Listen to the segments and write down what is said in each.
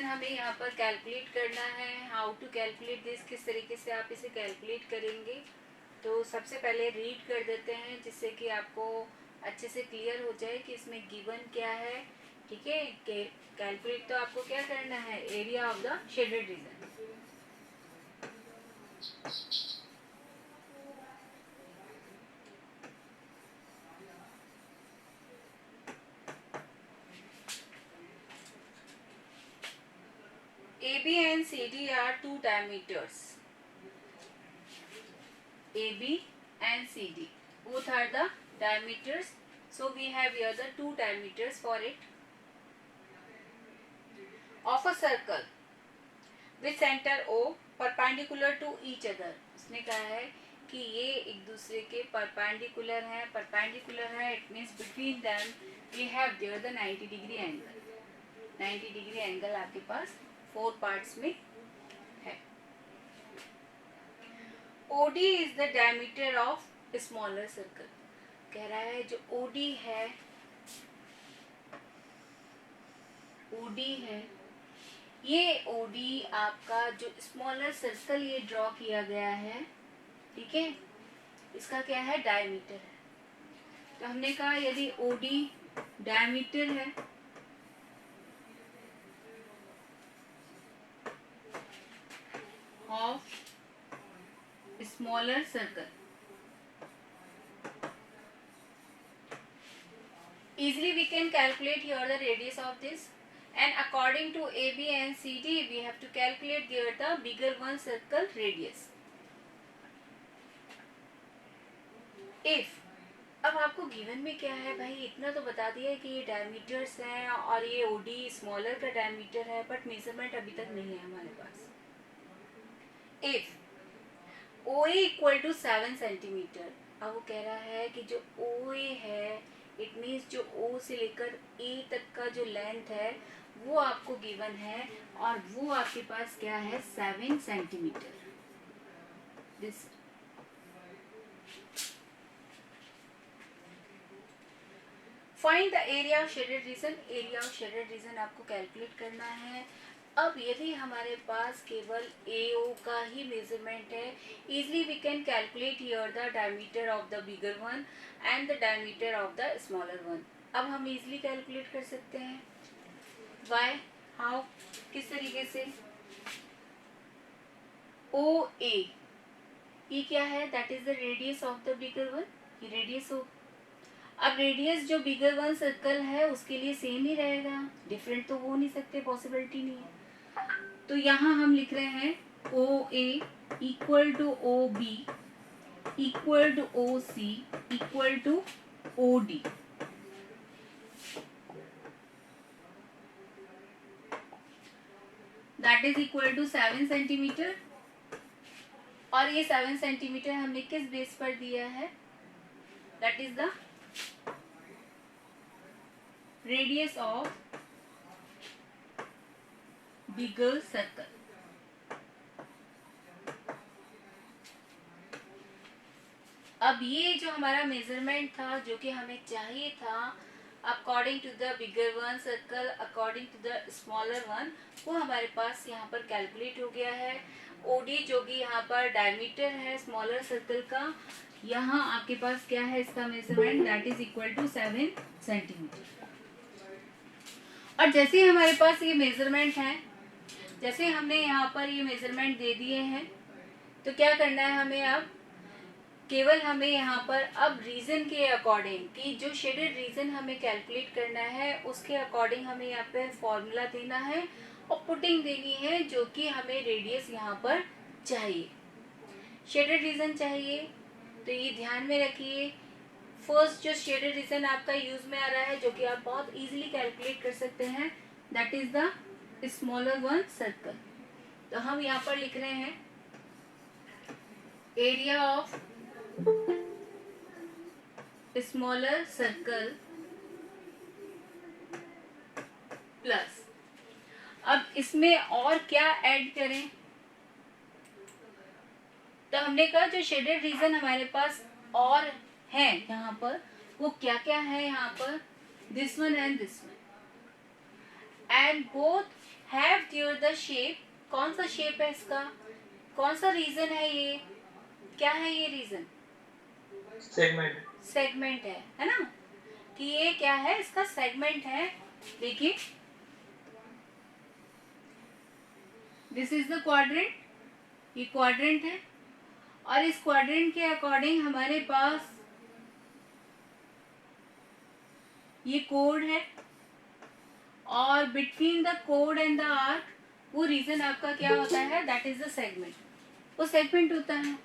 हमें यहाँ पर कैलकुलेट करना है। हाउ टू कैलकुलेट दिस, किस तरीके से आप इसे कैलकुलेट करेंगे। तो सबसे पहले रीड कर देते हैं जिससे कि आपको अच्छे से क्लियर हो जाए कि इसमें गिवन क्या है। ठीक है, कैलकुलेट तो आपको क्या करना है, area of the shaded region. AB and CD are two diameters. AB and CD both are the diameters. So we have here the two diameters for it of a circle with center O perpendicular to each other. उसने कहा है कि ये एक दूसरे के perpendicular है। Perpendicular है it means between them we have there the 90 degree angle. 90 degree angle आपके पास 4 पार्ट्स में है। OD is the diameter of smaller circle. कह रहा है जो OD है, OD है, ये OD आपका जो स्मॉलर सर्कल ये ड्रॉ किया गया है, ठीक है, इसका क्या है, डायमीटर है। तो हमने कहा यदि OD डायमीटर है of smaller circle, easily we can calculate here the radius of this, and according to AB and CD we have to calculate here the bigger one circle radius. If अब आपको given में क्या है भाई, इतना तो बता दिया है कि ये डायमीटर्स हैं और ये OD स्मॉलर का डायमीटर है, बट मेजरमेंट अभी तक नहीं है हमारे पास। If OA equal to 7 centimetre, अब वो कह रहा है कि जो OA है इट मीन्स जो O से लेकर A तक का जो लेंथ है वो आपको गिवन है और वो आपके पास क्या है, 7 centimetre. This find the area of shaded region. Area of shaded region आपको कैलकुलेट करना है। अब यदि हमारे पास केवल AO का ही मेजरमेंट है, easily we can calculate here the diameter of the bigger one and the diameter of the smaller one. अब हम इजली कैलकुलेट कर सकते हैं। वाई, हाउ, किस तरीके से। OA ये क्या है, that is the radius of the bigger one, ये रेडियस हो। अब रेडियस जो बिगर वन सर्कल है उसके लिए सेम ही रहेगा, डिफरेंट तो हो नहीं सकते, पॉसिबिलिटी नहीं है। तो यहाँ हम लिख रहे हैं OA equal to OB equal to OC equal to OD। That is equal to 7 centimetre. और ये 7 सेंटीमीटर हमने किस बेस पर दिया है, that is the radius of bigger circle. अब ये जो हमारा मेजरमेंट था जो कि हमें चाहिए था according to the bigger one circle according to the smaller one, वो हमारे पास यहाँ पर कैलकुलेट हो गया है। OD जो कि यहाँ पर डायमीटर है स्मॉलर सर्कल का, यहाँ आपके पास क्या है इसका measurement, that is equal to 7 centimetre. और जैसे हमारे पास ये मेजरमेंट है, जैसे हमने यहाँ पर ये मेजरमेंट दे दिए हैं, तो क्या करना है हमें, अब केवल हमें यहाँ पर अब रीजन के अकॉर्डिंग कि जो शेडेड रीजन हमें कैलकुलेट करना है उसके अकॉर्डिंग हमें यहाँ पे फॉर्मूला देना है और पुटिंग देनी है जो कि हमें रेडियस यहाँ पर चाहिए, शेडेड रीजन चाहिए। तो ये ध्यान में रखिए, फर्स्ट जो शेडेड रीजन आपका यूज में आ रहा है जो कि आप बहुत इजीली कैलकुलेट कर सकते हैं, that is the smaller one circle. तो हम यहाँ पर लिख रहे हैं area of smaller circle plus, अब इसमें और क्या ऐड करें, तो हमने कहा जो शेडेड रीजन हमारे पास और है यहाँ पर वो क्या क्या है, यहाँ पर this one and this one, and both have there the shape, कौन सा शेप है इसका, कौन सा रीजन है ये, क्या है ये रीजन, सेगमेंट। सेगमेंट है ना, कि ये क्या है, इसका सेगमेंट है। देखिए दिस इज द क्वाड्रेंट, ये क्वाड्रेंट है और इस क्वाड्रेंट के अकॉर्डिंग हमारे पास ये कोड है और between the code and the arc वो रीजन आपका क्या होता है, दैट इज द सेगमेंट, वो सेगमेंट होता है।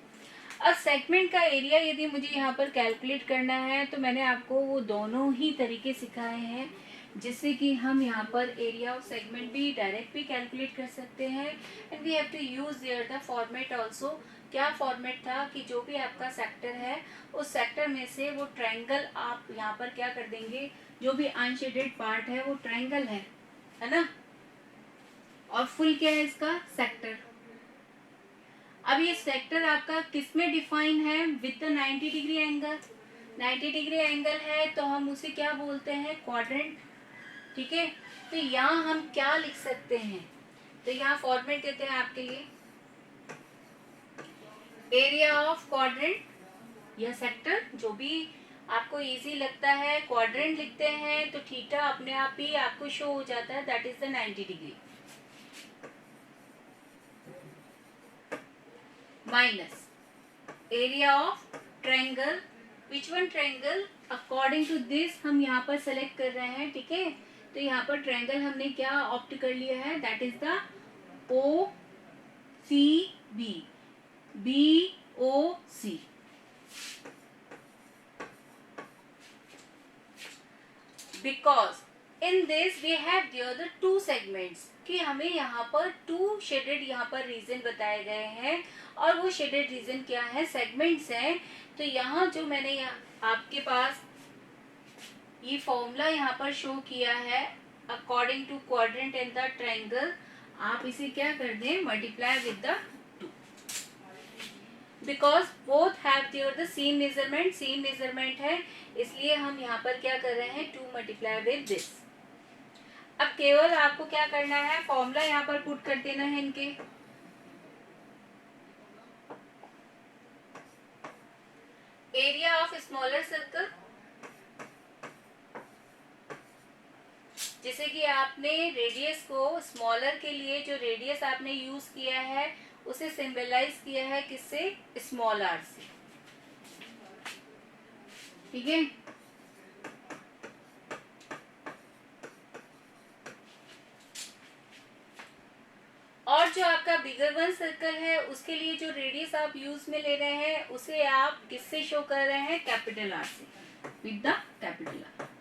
अब सेगमेंट का एरिया यदि मुझे यहाँ पर कैलकुलेट करना है तो मैंने आपको वो दोनों ही तरीके सिखाए हैं, जिससे कि हम यहाँ पर एरिया ऑफ सेगमेंट भी डायरेक्ट भी कैलकुलेट कर सकते हैं and we have to use there the format also. क्या फॉर्मेट था कि जो भी आपका सेक्टर है उस सेक्टर में से वो ट्रायंगल आप यहाँ पर क्या कर देंगे, जो भी अनशेडेड पार्ट है वो ट्रायंगल है ना, और फुल क्या है इसका सेक्टर। अब ये सेक्टर आपका किस में डिफाइन है, with the 90 degree angle, 90 degree angle है तो हम उसे क्या बोलते हैं, क्वाड्रेंट। ठीक है, तो यहाँ हम क्या लिख सकते हैं, तो यहाँ फॉर्मेट देते हैं आपके लिए, एरिया ऑफ क्वाड्रेंट या सेक्टर, जो भी आपको इजी लगता है, क्वाड्रेंट लिखते हैं तो थीटा अपने आप ही आपको शो हो जाता है, that is the 90 degree, minus area of triangle, which one triangle, according to this हम यहाँ पर सेलेक्ट कर रहे हैं। ठीक है, तो यहाँ पर ट्रायंगल हमने क्या ऑप्ट कर लिया है, that is the O C B, B O C. Because in this we have there the two segments, कि हमें यहाँ पर टू शेडेड यहाँ पर रीजन बताए गए हैं और वो शेडेड रीजन क्या है, सेगमेंट्स हैं। तो यहाँ जो मैंने यहाँ आपके पास ये फॉर्मूला यहाँ पर शो किया है, according to quadrant and the triangle, आप इसे क्या कर दें, multiply with the two, because both have there the same measurement, same measurement है, इसलिए हम यहाँ पर क्या कर रहे हैं, 2 मल्टीप्लाई विद दिस। अब केवल आपको क्या करना है, फॉर्मूला यहाँ पर पुट कर देना है इनके, एरिया ऑफ स्मॉलर सर्कल, जैसे कि आपने रेडियस को स्मॉलर के लिए जो रेडियस आपने यूज किया है उसे सिंबलाइज किया है किससे, स्मॉल आर से। ठीक है, और जो आपका बिगर वन सर्कल है उसके लिए जो रेडियस आप यूज में ले रहे हैं उसे आप किससे शो कर रहे हैं, कैपिटल आर से, विद द कैपिटल आर।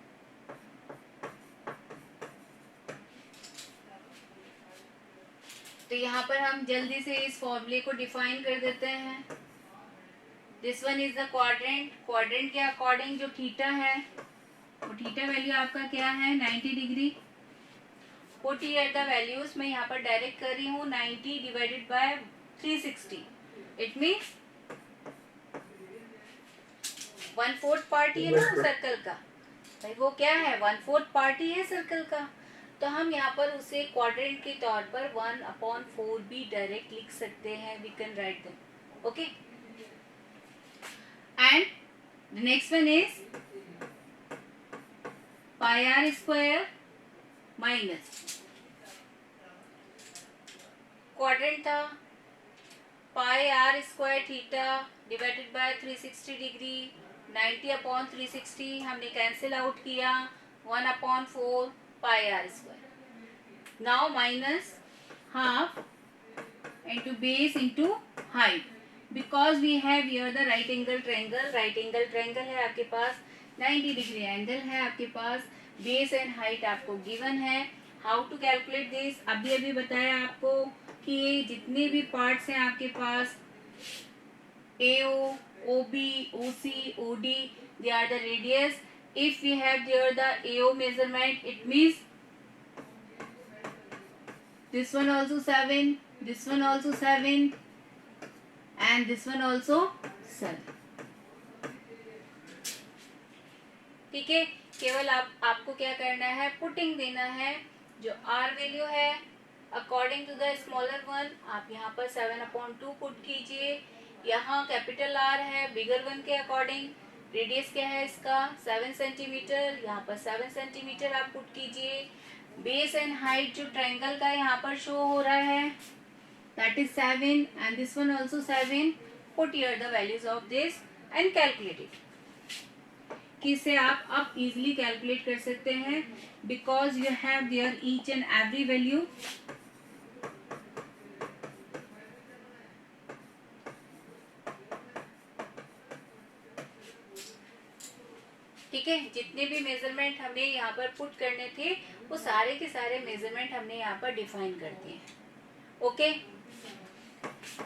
तो यहाँ पर हम जल्दी से इस फॉर्मूले को डिफाइन कर देते हैं। This one is the quadrant, quadrant के अकॉर्डिंग जो थीटा है वो थीटा वैल्यू आपका क्या है, 90 degree. Put here the values, मैं यहाँ पर डायरेक्ट कर रही हूँ, 90 divided by 360, it means 1/4 part ही है ना सर्कल का, भाई वो क्या है, 1/4 पार्ट ही है सर्कल का, तो हम यहाँ पर उसे क्वाड्रेंट के तौर पर 1/4 भी डायरेक्ट लिख सकते हैं, we can write them. Okay, and the next one is pi r square minus, quadrant था pi r square theta divided by 360 degree, 90/360 हमने कैंसिल आउट किया, 1/4 pi r square. Now minus half into base into height, because we have here the right angle triangle, right angle triangle है आपके पास, 90 degree angle है आपके पास, base and height आपको given है। How to calculate this, अभी अभी बताया आपको कि ये जितने भी पार्ट्स हैं आपके पास, AO, OB, OC, OD, they are the radius. If we have there the AO measurement, it means this one also 7, this one also 7 and this one also 7। ठीक है, केवल आपको क्या करना है, पुटिंग देना है, जो आर वैल्यू है according to the smaller one आप यहाँ पर 7/2 पुट कीजिए। यहाँ कैपिटल आर है बिगर वन के अकॉर्डिंग। रेडियस क्या है इसका 7 सेंटीमीटर, यहाँ पर 7 सेंटीमीटर आप पुट कीजिए। बेस एंड हाइट जो ट्रायंगल का यहाँ पर शो हो रहा है that is 7 and this one also 7. Put here the values of this and calculate it. किसे आप अब easily calculate कर सकते हैं because you have there each and every value. ठीक है, जितने भी मेजरमेंट हमें यहाँ पर पुट करने थे वो सारे के सारे मेजरमेंट हमने यहाँ पर डिफाइन कर दिए। ओके,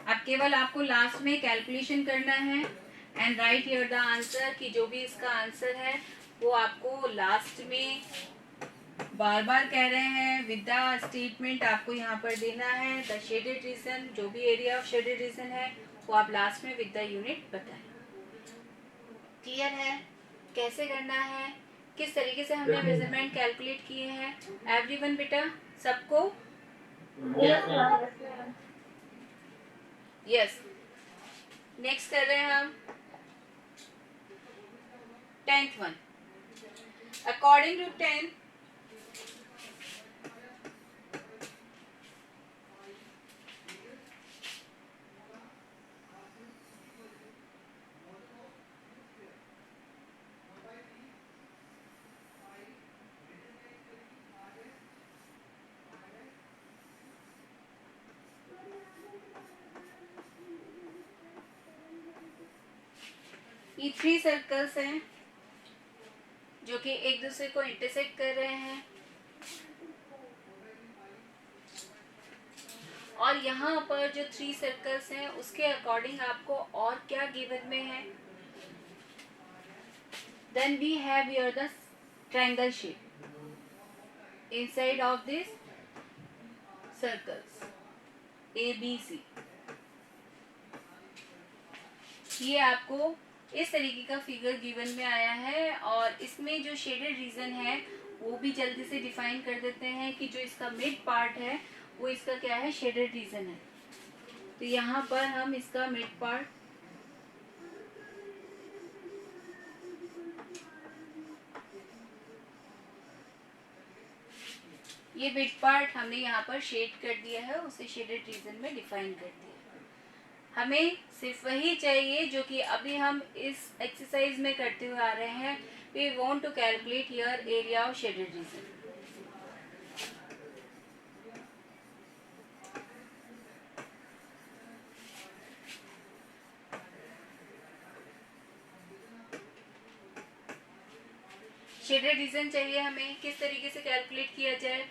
अब केवल आपको लास्ट में कैलकुलेशन करना है and right here the answer कि जो भी इसका आंसर है वो आपको लास्ट में बार बार कह रहे हैं विद द स्टेटमेंट आपको यहाँ पर देना है। द शेडेड रीजन जो भी एरिया ऑफ शेडेड रीजन है वो आप लास्ट में विद द यूनिट बताएं। क्लियर है कैसे करना है, किस तरीके से हमने मेजरमेंट कैलकुलेट किए हैं? एवरीवन बेटा सबको यस। नेक्स्ट कर रहे हैं हम 10th वन। अकॉर्डिंग टू 10 ये 3 सर्कल्स हैं जो कि एक दूसरे को इंटरसेक्ट कर रहे हैं और यहाँ पर जो 3 सर्कल्स हैं उसके अकॉर्डिंग आपको और क्या गिवन में है? Then we have here the triangle shape inside of this circles ABC। ये आपको इस तरीके का फिगर गिवन में आया है और इसमें जो शेडेड रीजन है वो भी जल्दी से डिफाइन कर देते हैं कि जो इसका मिड पार्ट है वो इसका क्या है, शेडेड रीजन है। तो यहाँ पर हम इसका मिड पार्ट ये मिड पार्ट हमने यहाँ पर शेड कर दिया है, उसे शेडेड रीजन में डिफाइन कर दिया। हमें सिर्फ वही चाहिए जो कि अभी हम इस एक्सरसाइज में करते हुए आ रहे हैं। We want to calculate here area of shaded region. Shaded region चाहिए हमें, किस तरीके से कैलकुलेट किया जाए?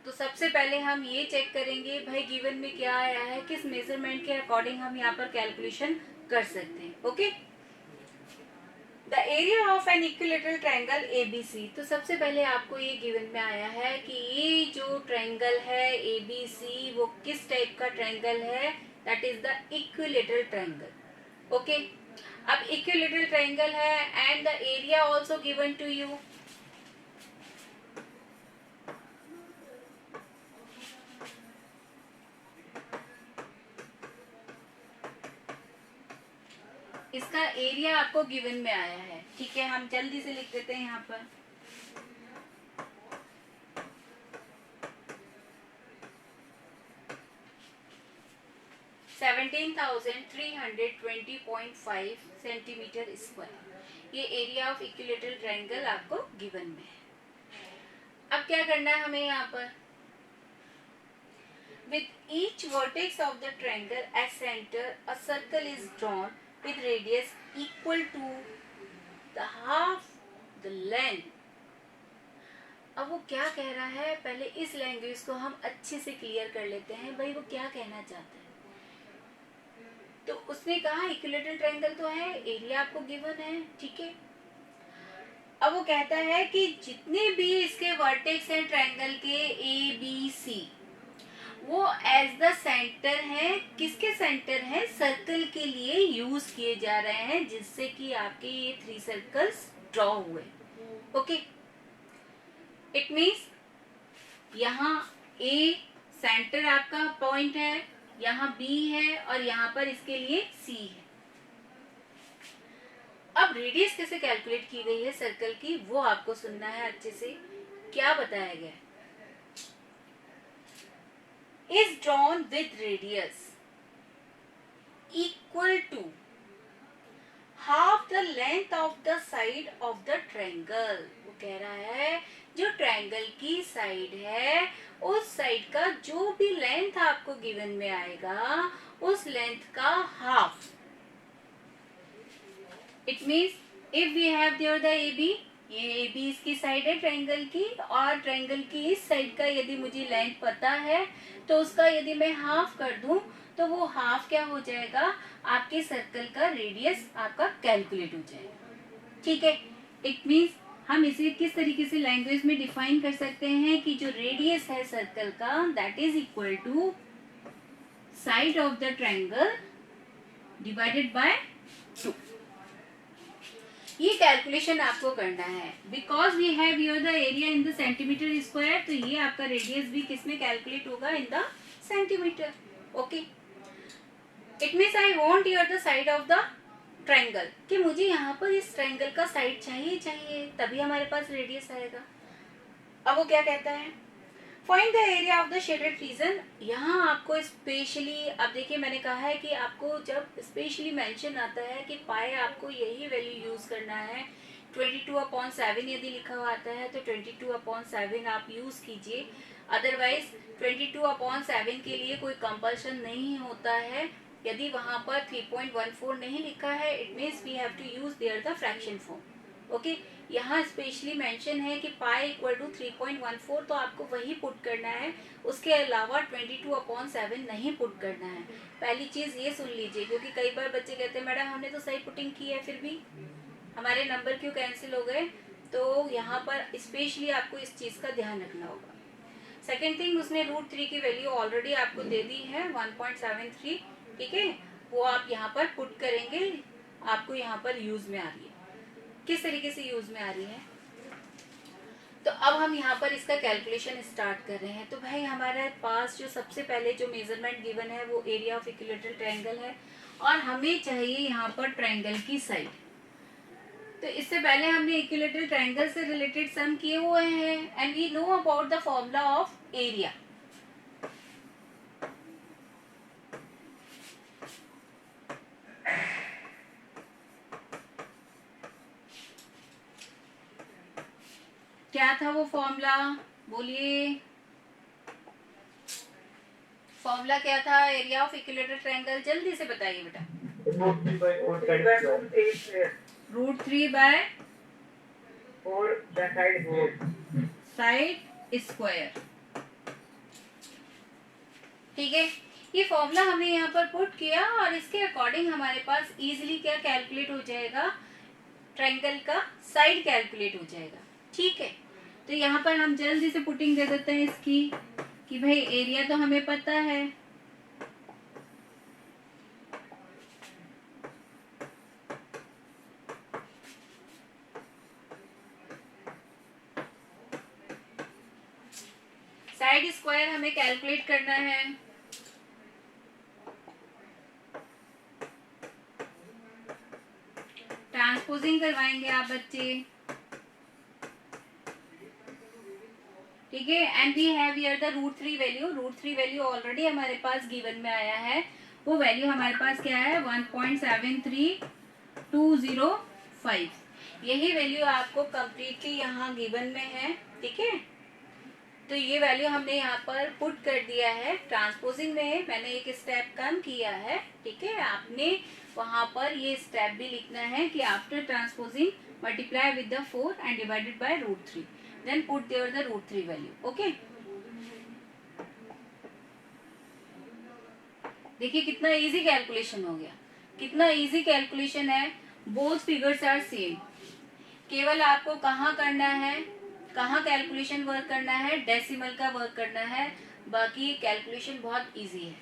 तो सबसे पहले हम ये चेक करेंगे भाई गिवन में क्या आया है, किस मेजरमेंट के अकॉर्डिंग हम यहाँ पर कैलकुलेशन कर सकते हैं। Okay, the area of an equilateral triangle ABC। तो सबसे पहले आपको ये गिवन में आया है कि ये जो ट्रायंगल है ABC वो किस टाइप का ट्रायंगल है, that is the equilateral triangle. Okay, अब इक्विलैटरल ट्रायंगल है and the area also given to you. इसका एरिया आपको गिवन में आया है। ठीक है, हम जल्दी से लिख देते हैं यहाँ पर। (17,320.5 सेंटीमीटर स्क्वायर। ये एरिया ऑफ इक्विलैटरल ट्रायंगल आपको गिवन में है। अब क्या करना है हमें यहाँ पर? With each vertex of the triangle as center, a circle is drawn with radius equal to the half the length। अब वो क्या कह रहा है, पहले इस लैंग्वेज को हम अच्छे से क्लियर कर लेते हैं भाई वो क्या कहना चाहता है। तो उसने कहा इक्विलैटरल ट्रायंगल तो है, एरिया आपको गिवन है, ठीक है। अब वो कहता है कि जितने भी इसके वर्टेक्स हैं ट्रायंगल के ABC वो एज द सेंटर है, किसके सेंटर है, सर्कल के लिए यूज किए जा रहे हैं जिससे कि आपके ये 3 सर्कल्स ड्रॉ हुए। ओके, इट मीन्स यहाँ A सेंटर आपका पॉइंट है, यहाँ बी है और यहाँ पर इसके लिए सी है। अब रेडियस कैसे कैलकुलेट की गई है सर्कल की वो आपको सुनना है अच्छे से। क्या बताया गया है? Is drawn with radius equal to half the length of the side of the triangle. वो कह रहा है जो ट्रायंगल की साइड है उस साइड का जो भी लेंथ आपको गिवन में आएगा उस लेंथ का half. It means if we have there the A B, ये ए बी इसकी साइड है ट्रायंगल की, और ट्रायंगल की इस साइड का यदि मुझे लेंथ पता है तो उसका यदि मैं हाफ कर दूं तो वो हाफ क्या हो जाएगा, आपके सर्कल का रेडियस आपका कैलकुलेट हो जाएगा। ठीक है, इट मीन्स हम इसे किस तरीके से लैंग्वेज में डिफाइन कर सकते हैं कि जो रेडियस है सर्कल का that is equal to side of the triangle divided by 2। ये कैलकुलेशन आपको करना है because we have here the area in the centimetre square, तो ये आपका रेडियस भी किसमें कैलकुलेट होगा, in the centimetre. Okay, it means I want here the side of the triangle, कि मुझे यहाँ पर इस ट्रायंगल का साइड चाहिए तभी हमारे पास रेडियस आएगा। अब वो क्या कहता है, find the area of the shaded region. यहाँ आपको स्पेशली, अब देखिए मैंने कहा है कि आपको जब स्पेशली मेंशन आता है कि पाए आपको यही वैल्यू यूज करना है, 22/7 यदि लिखा हुआ आता है तो 22/7 आप यूज कीजिए, अदरवाइज 22/7 के लिए कोई कंपल्शन नहीं होता है। यदि वहां पर 3.14 नहीं लिखा है it means we have to use there the fraction form. Okay, यहाँ स्पेशली मेंशन है कि पाई इक्वल टू 3.14, तो आपको वही पुट करना है, उसके अलावा 22/7 नहीं पुट करना है। पहली चीज ये सुन लीजिए, क्योंकि कई बार बच्चे कहते हैं मैडम हमने तो सही पुटिंग की है फिर भी हमारे नंबर क्यों कैंसिल हो गए, तो यहाँ पर स्पेशली आपको इस चीज का ध्यान रखना होगा। सेकेंड थिंग, उसने √3 की वैल्यू ऑलरेडी आपको दे दी है 1.73, ठीक है, वो आप यहाँ पर पुट करेंगे, आपको यहाँ पर यूज में आ रही है, किस तरीके से यूज में आ रही है। तो अब हम यहाँ पर इसका कैलकुलेशन स्टार्ट कर रहे हैं। तो भाई हमारे पास जो सबसे पहले जो मेजरमेंट गिवन है वो एरिया ऑफ इक्विलेटरल ट्रायंगल है और हमें चाहिए यहाँ पर ट्रायंगल की साइड। तो इससे पहले हमने इक्विलेटरल ट्रायंगल से रिलेटेड सम किए हुए हैं and we know about the formula of area. क्या था वो फॉर्मूला, बोलिए, फॉर्मूला क्या था एरिया ऑफ इक्विलेटरल ट्रायंगल, जल्दी से बताइए बेटा। √3/4 साइड स्क्वायर। ठीक है, ये फॉर्मूला हमने यहाँ पर पुट किया और इसके अकॉर्डिंग हमारे पास इजीली क्या कैलकुलेट हो जाएगा, ट्रायंगल का साइड कैलकुलेट हो जाएगा। ठीक है, तो यहाँ पर हम जल्दी से पुटिंग दे देते हैं इसकी कि भाई एरिया तो हमें पता है, साइड स्क्वायर हमें कैलकुलेट करना है। ट्रांसपोजिंग करवाएंगे आप बच्चे, ठीक है, and we have here the √3 value. √3 value already हमारे पास गिवन में आया है, वो वैल्यू हमारे पास क्या है 1.73205। यही वैल्यू आपको कंप्लीटली यहाँ गिवन में है। ठीक है, तो ये वैल्यू हमने यहाँ पर पुट कर दिया है। ट्रांसपोजिंग में मैंने एक स्टेप कम किया है, ठीक है, आपने वहां पर ये स्टेप भी लिखना है कि after transposing multiply with the 4 and divided by √3, then put there the √3 value. Okay, देखिए कितना इजी कैलकुलेशन हो गया, कितना इजी कैलकुलेशन है। बोथ फिगर्स आर सेम, केवल आपको कहाँ करना है, कहाँ कैलकुलेशन वर्क करना है, डेसिमल का वर्क करना है, बाकी कैलकुलेशन बहुत इजी है।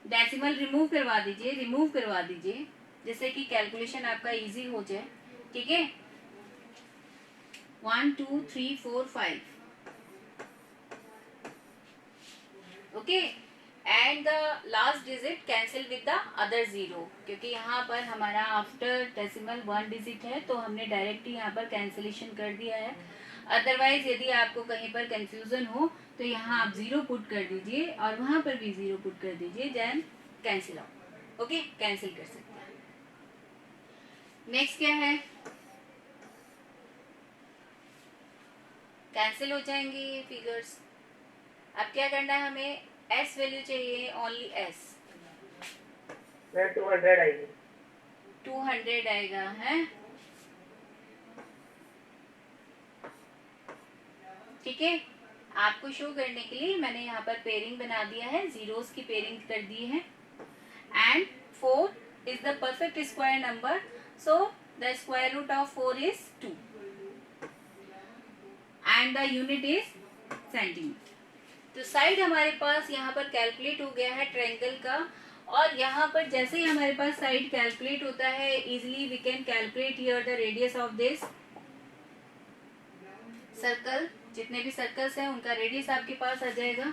डेसिमल रिमूव करवा दीजिए जिससे कि कैलकुलेशन आपका इजी हो जाए। ठीक है, 1 2 3 4 5 okay, and the last digit cancel with the other zero, क्योंकि यहाँ पर हमारा आफ्टर डेसिमल 1 डिजिट है तो हमने डायरेक्टली यहाँ पर कैंसिलेशन कर दिया है। अदरवाइज यदि आपको कहीं पर कंफ्यूजन हो तो यहाँ आप 0 पुट कर दीजिए और वहां पर भी 0 पुट कर दीजिए, then cancel out. Okay, cancel कर सकते हैं। नेक्स्ट क्या है, कैंसिल हो जाएंगे ये फिगर्स। अब क्या करना है, हमें एस वैल्यू चाहिए, ओनली एस। 200 आएगी, 200 आएगा है, ठीक है। आपको शो करने के लिए मैंने यहाँ पर पेयरिंग बना दिया है, जीरोस की पेयरिंग कर दी है। And 4 is the perfect square number, so the square root of 4 is 2 and the unit is centimetre. तो साइड हमारे पास यहाँ पर कैलकुलेट हो गया है ट्रायंगल का, और यहाँ पर जैसे ही हमारे पास साइड कैलकुलेट होता है, easily we can calculate here the radius of this circle. जितने भी सर्कल्स हैं उनका रेडियस आपके पास आ जाएगा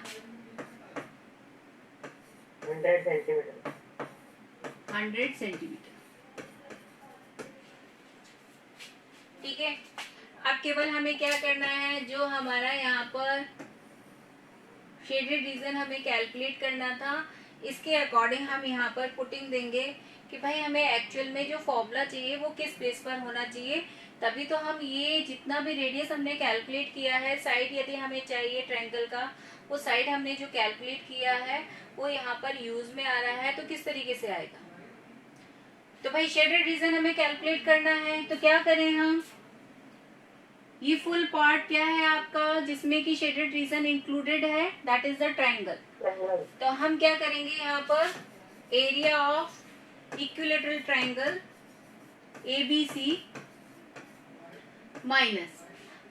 100 सेंटीमीटर। 100 सेंटीमीटर, ठीक है। अब केवल हमें क्या करना है, जो हमारा यहाँ पर शेडेड रीजन हमें कैलकुलेट करना था, इसके अकॉर्डिंग हम यहाँ पर पुटिंग देंगे कि भाई हमें एक्चुअल में जो फॉर्मूला चाहिए वो किस बेस पर होना चाहिए। तभी तो हम ये जितना भी रेडियस हमने कैलकुलेट किया है, साइड यदि हमें चाहिए ट्रायंगल का, वो साइड हमने जो कैलकुलेट किया है वो यहाँ पर यूज में आ रहा है, तो किस तरीके से आएगा। तो भाई शेडेड रीजन हमें कैलकुलेट करना है, तो क्या करें हम, ये फुल पार्ट क्या है आपका जिसमें कि शेडेड रीजन इंक्लूडेड है, दैट इज द ट्रायंगल। तो हम क्या करेंगे यहाँ पर, area of equilateral triangle ABC minus.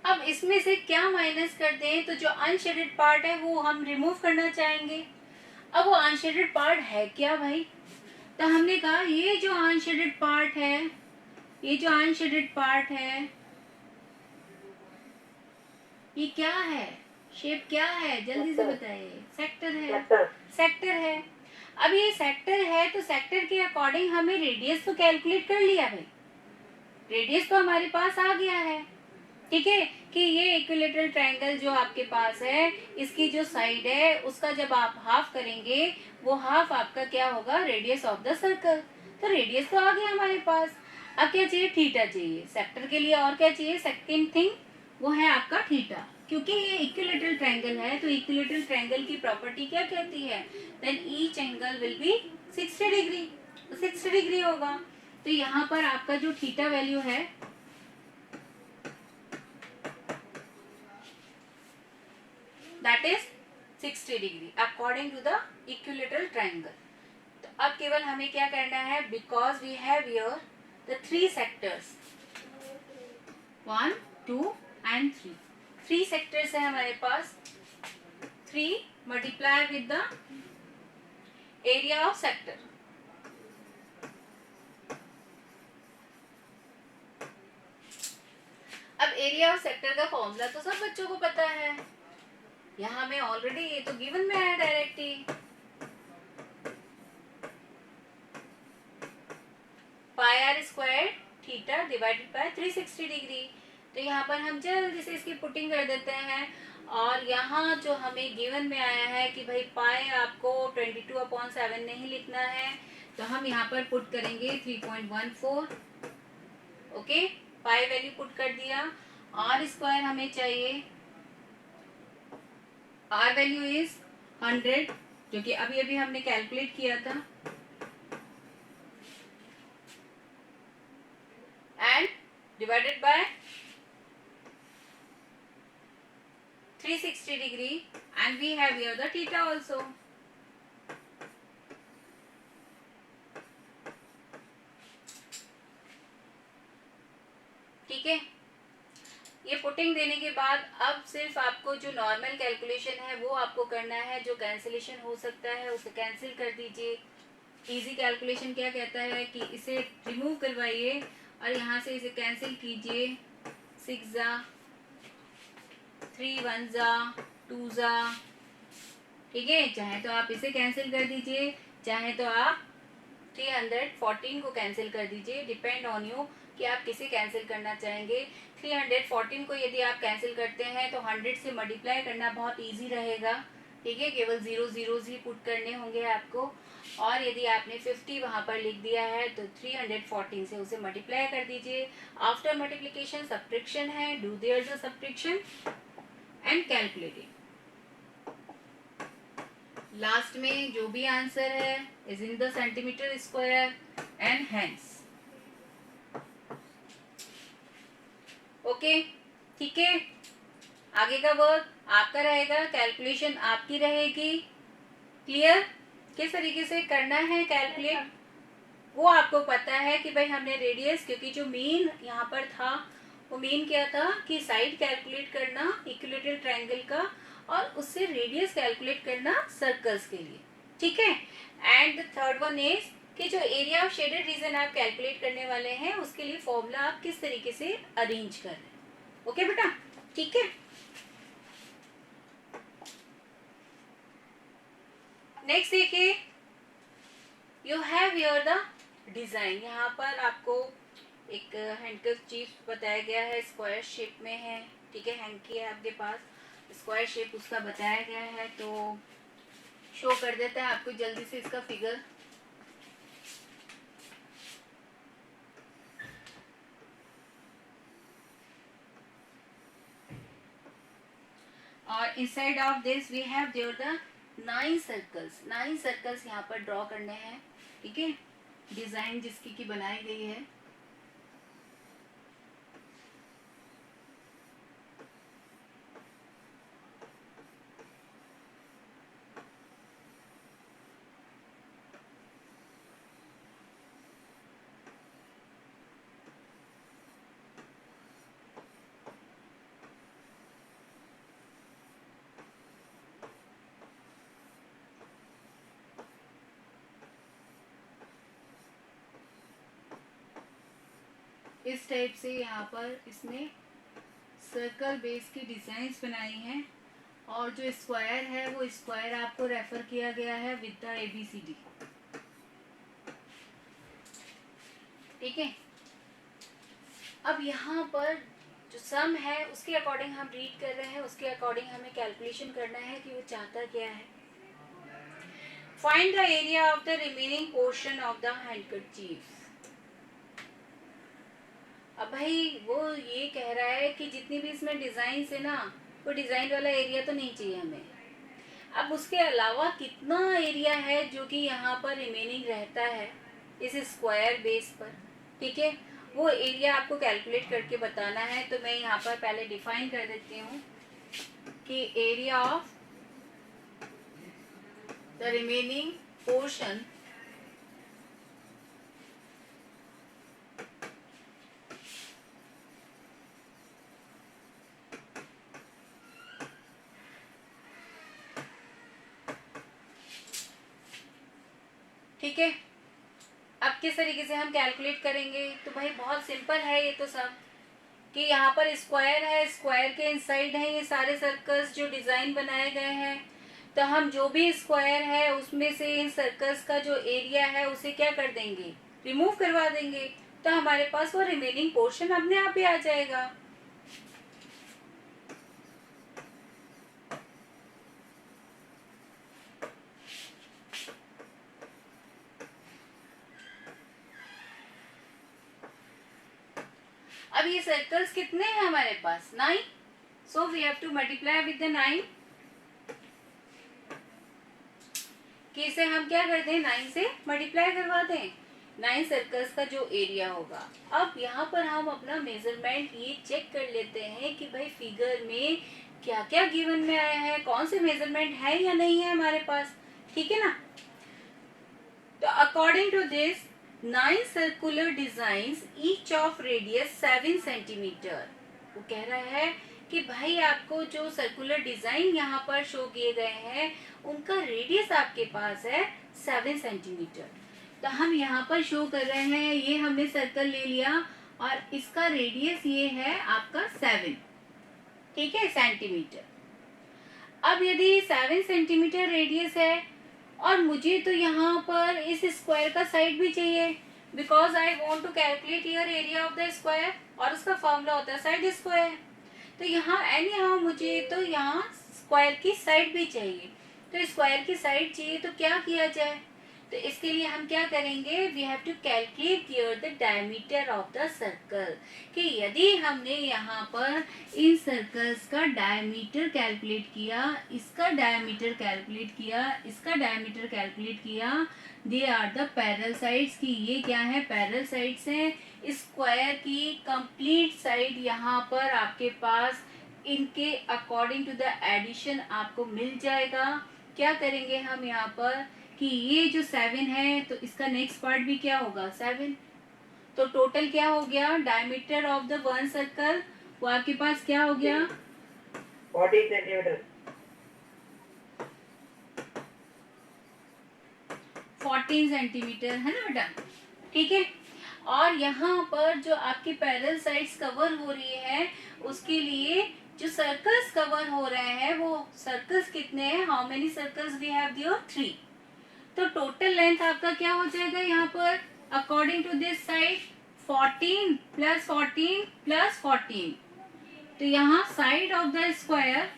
अब इसमें से क्या माइनस करते हैं, तो जो अनशेडेड पार्ट है वो हम रिमूव करना चाहेंगे। अब वो अनशेडेड पार्ट है क्या भाई, तो हमने कहा ये जो अनशेडेड पार्ट है, ये जो अनशेडेड पार्ट है ये क्या है, शेप क्या है, जल्दी से बताइए। सेक्टर है, सेक्टर है। अब ये सेक्टर है तो सेक्टर के अकॉर्डिंग हमें रेडियस तो कैलकुलेट कर लिया भाई, रेडियस तो हमारे पास आ गया है, ठीक है। कि ये इक्विलेटरल ट्रायंगल जो आपके पास है, इसकी जो साइड है उसका जब आप हाफ करेंगे, वो हाफ आपका क्या होगा, रेडियस ऑफ द सर्कल। तो रेडियस तो आ गया हमारे पास। अब क्या चाहिए, थीटा चाहिए सेक्टर के लिए, और क्या चाहिए, सेकंड थिंग वो है आपका थीटा। क्योंकि ये इक्विलेटरल ट्रायंगल है तो इक्विलेटरल ट्रायंगल की प्रॉपर्टी क्या कहती है, then each angle will be 60 degree, 60 degree होगा। तो यहाँ पर आपका जो थीटा वैल्यू है that is 60 degree according to the equilateral triangle. तो अब केवल हमें क्या करना है, because we have here the 3 sectors 1 2 and 3, 3 sectors है हमारे पास। 3 multiply with the area of sector. अब एरिया ऑफ सेक्टर का फॉर्मूला तो सब बच्चों को पता है, यहाँ में ऑलरेडी ये तो गिवन में है directly, pi r square theta divided by 360 degree. तो यहाँ पर हम जल्दी से इसकी पुटिंग कर देते हैं, और यहाँ जो हमें गिवन में आया है कि भाई पाई आपको 22/7 नहीं लिखना है, तो हम यहाँ पर पुट करेंगे 3.14। ओके, पाई वैल्यू पुट कर दिया। आर स्क्वायर हमें चाहिए, आर वैल्यू इज 100, जो कि अभी अभी हमने कैलकुलेट किया था, and divided by 360 degree, and we have here the theta also. ठीक है, ये पुटिंग देने के बाद अब सिर्फ आपको जो नॉर्मल कैलकुलेशन है वो आपको करना है, जो कैंसिलेशन हो सकता है उसे कैंसिल कर दीजिए। इजी कैलकुलेशन क्या कहता है कि इसे रिमूव करवाइए और यहाँ से इसे कैंसिल कीजिए। 6 जा 3 1 जा 2 जा ठीक है, चाहे तो आप इसे कैंसिल कर दीजिए, चाहे तो आप 314 को कैंसिल कर दीजिए, डिपेंड ऑन यू कि आप किसे कैंसिल करना चाहेंगे। 314 को यदि आप कैंसिल करते हैं तो 100 से मल्टीप्लाई करना बहुत इजी रहेगा। ठीक है, केवल 0 जीरोस ही पुट करने होंगे आपको। और यदि आपने 50 वहां पर लिख दिया है तो 314 से उसे मल्टीप्लाई कर दीजिए। आफ्टर मल्टीप्लीकेशन सब्ट्रैक्शन है, do their the subtraction and calculating. Last में जो भी आंसर है is in the centimetre square and hence. Okay, ठीक है, आगे का वर्क आपका रहेगा, कैलकुलेशन आपकी रहेगी। क्लियर? किस तरीके से करना है कैलकुलेट वो आपको पता है कि भाई हमने रेडियस, क्योंकि जो मीन यहाँ पर था वो मीन क्या था कि साइड कैलकुलेट करना इक्विलेटरल ट्रायंगल का और उससे रेडियस कैलकुलेट करना सर्कल्स के लिए। ठीक है, and the third one is कि जो एरिया ऑफ शेडेड रीजन आप कैलकुलेट करने वाले हैं उसके लिए फॉर्मूला आप किस तरीके से अरेंज कर रहे हैं। ओके बेटा, ठीक है। नेक्स्ट देखिए, you have your the design. यहाँ पर आपको एक हैंडकरचीफ बताया गया है, स्क्वायर शेप में है। ठीक है, हैंकी है आपके पास, स्क्वायर शेप उसका बताया गया है, तो शो कर देता है आपको जल्दी से इसका फिगर। और inside of this we have there the 9 circles. 9 circles यहाँ पर ड्रॉ करने हैं। ठीक है, डिजाइन जिसकी की बनाई गई है। इस टाइप से यहाँ पर इसने सर्कल बेस की डिजाइन्स बनाई हैं और जो स्क्वायर है वो स्क्वायर आपको रेफर किया गया है विद द ABCD। ठीक है, अब यहाँ पर जो सम है उसके अकॉर्डिंग हम रीड कर रहे हैं, उसके अकॉर्डिंग हमें कैलकुलेशन करना है कि वो चाहता क्या है। Find the area of the remaining portion of the handkerchief. अब भाई वो ये कह रहा है कि जितनी भी इसमें डिजाइन है ना, वो डिजाइन वाला एरिया तो नहीं चाहिए हमें। अब उसके अलावा कितना एरिया है जो कि यहाँ पर रिमेनिंग रहता है इस स्क्वायर बेस पर। ठीक है, वो एरिया आपको कैलकुलेट करके बताना है। तो मैं यहाँ पर पहले डिफाइन कर देती हूँ कि area of the remaining portion ठीक है। अब किस तरीके से हम कैलकुलेट करेंगे, तो भाई बहुत सिंपल है ये तो सब, कि यहाँ पर स्क्वायर है, स्क्वायर के इनसाइड है ये सारे सर्कल्स जो डिजाइन बनाए गए हैं। तो हम जो भी स्क्वायर है उसमें से इन सर्कल्स का जो एरिया है उसे क्या कर देंगे, रिमूव करवा देंगे। तो हमारे पास वो रिमेनिंग पोर्शन अपने आप ही आ जाएगा। अब ये सर्कल्स कितने हैं हमारे पास, 9। So we have to multiply with the 9। कि इसे हम क्या करते हैं, 9 से मल्टीप्लाई करवा दें। 9 सर्कल्स का जो एरिया होगा। अब यहाँ पर हम अपना मेजरमेंट ये चेक कर लेते हैं कि भाई फिगर में क्या क्या गिवन में आया है, कौन से मेजरमेंट है या नहीं है हमारे पास। ठीक है ना, तो according to this 9 circular designs each of radius 7 centimetre. वो कह रहा है कि भाई आपको जो सर्कुलर डिजाइन यहाँ पर शो किए गए हैं उनका रेडियस आपके पास है 7 सेंटीमीटर। तो हम यहाँ पर शो कर रहे हैं, ये हमने सर्कल ले लिया और इसका रेडियस ये है आपका 7, ठीक है, सेंटीमीटर। अब यदि 7 सेंटीमीटर रेडियस है और मुझे तो यहाँ पर इस स्क्वायर का साइड भी चाहिए, because I want to calculate your area of the square, और उसका फॉर्मूला होता है साइड स्क्वायर। तो यहाँ एनी हाउ मुझे तो यहाँ स्क्वायर की साइड भी चाहिए, तो स्क्वायर की साइड चाहिए तो क्या किया जाए, तो इसके लिए हम क्या करेंगे, we have to calculate here the diameter of the circle, कि यदि हमने यहाँ पर इन सर्कल्स का डायमीटर कैलकुलेट किया, इसका डायमीटर कैलकुलेट किया, इसका डायमीटर कैलकुलेट किया, they are the parallel sides, की ये क्या है, पैरेलल साइड्स हैं। स्क्वायर की कंप्लीट साइड यहाँ पर आपके पास इनके अकॉर्डिंग टू द एडिशन आपको मिल जाएगा। क्या करेंगे हम यहाँ पर कि ये जो 7 है तो इसका नेक्स्ट पार्ट भी क्या होगा 7, तो टोटल क्या हो गया, diameter of the one circle वो आपके पास क्या हो गया 40 सेंटीमीटर। 14 सेंटीमीटर है ना बेटा, ठीक है। और यहाँ पर जो आपकी पैरेलल साइड्स कवर हो रही है उसके लिए जो सर्कल्स कवर हो रहे हैं वो सर्कल्स कितने हैं, how many circles we have there 3, तो टोटल लेंथ आपका क्या हो जाएगा यहाँ पर according to this side 14 plus 14 plus 14, तो यहाँ साइड ऑफ द स्क्वायर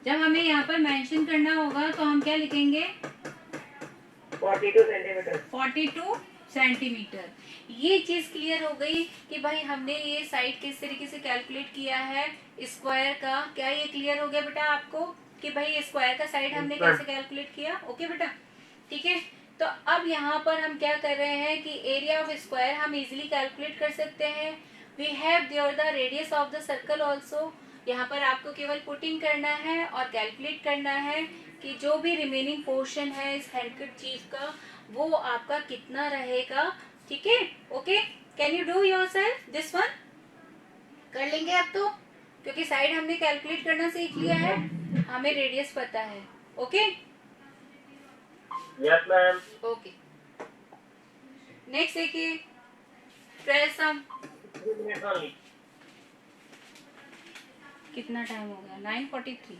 जब हमें यहाँ पर मेंशन करना होगा तो हम क्या लिखेंगे 42 सेंटीमीटर। 42 सेंटीमीटर। ये चीज क्लियर हो गई कि भाई हमने ये साइड किस तरीके से कैलकुलेट किया है स्क्वायर का, क्या ये क्लियर हो गया बेटा आपको कि भाई स्क्वायर का साइड हमने कैसे कैलकुलेट किया, ओके बेटा, ठीक है। तो अब यहाँ पर हम क्या कर रहे हैं कि एरिया ऑफ स्क्वायर हम इजीली कैलकुलेट कर सकते हैं। We have there the radius of the circle also, यहाँ पर आपको केवल पुटिंग करना है और कैलकुलेट करना है कि जो भी रिमेनिंग पोर्शन है इस हैंडकरचीफ का वो आपका कितना रहेगा, ठीक है, okay. Can you do yourself this one, कर लेंगे अब तो, क्योंकि साइड हमने कैलकुलेट करना सीख लिया है, हमें रेडियस पता है, okay. Yes ma'am. Okay, next देखिए, 12 सम, कितना टाइम हो गया 9:43।